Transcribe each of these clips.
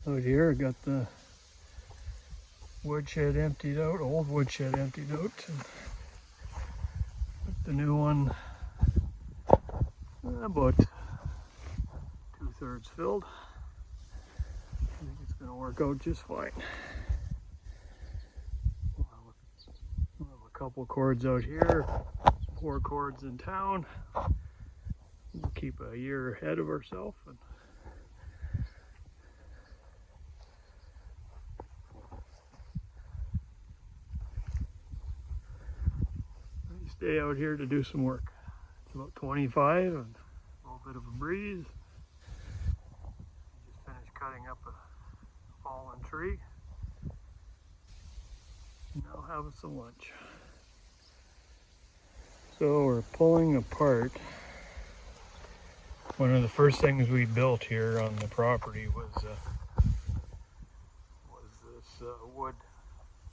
Out here, I got the woodshed emptied out, old woodshed emptied out, and the new one about 2/3 filled. I think it's going to work out just fine. We'll have a couple cords out here, 4 cords in town. We'll keep a year ahead of ourselves. Stay out here to do some work. It's about 25 and a little bit of a breeze. Just finished cutting up a fallen tree. Now having some lunch. So we're pulling apart. One of the first things we built here on the property was this wood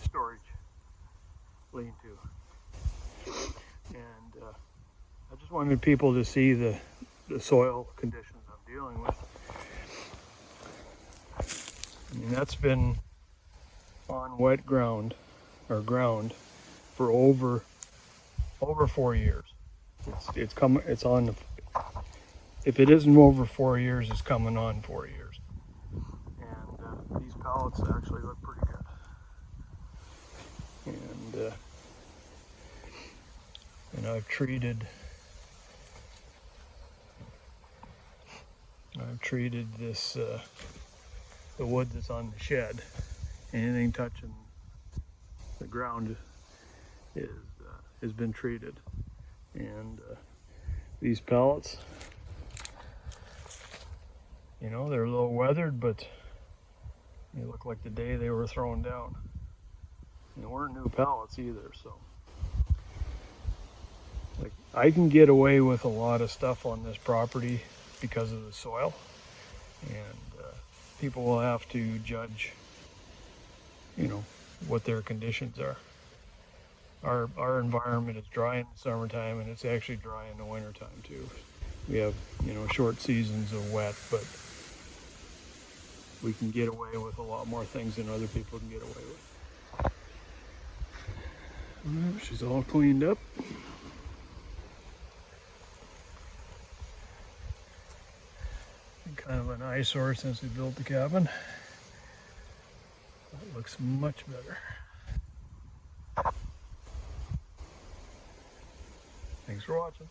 storage lean-to. And I just wanted people to see the soil conditions I'm dealing with. I mean, that's been on wet ground or ground for over 4 years. It's on. If it isn't over 4 years, it's coming on 4 years. And these pallets actually look pretty good. And I've treated this the wood that's on the shed. Anything touching the ground has been treated. And these pallets, you know, they're a little weathered, but they look like the day they were thrown down. And they weren't new pallets either, so. Like, I can get away with a lot of stuff on this property because of the soil, and people will have to judge, you know, what their conditions are. Our environment is dry in the summertime, and it's actually dry in the wintertime too. We have, you know, short seasons of wet, but we can get away with a lot more things than other people can get away with. Well, she's all cleaned up. Kind of an eyesore since we built the cabin. That looks much better. Thanks for watching.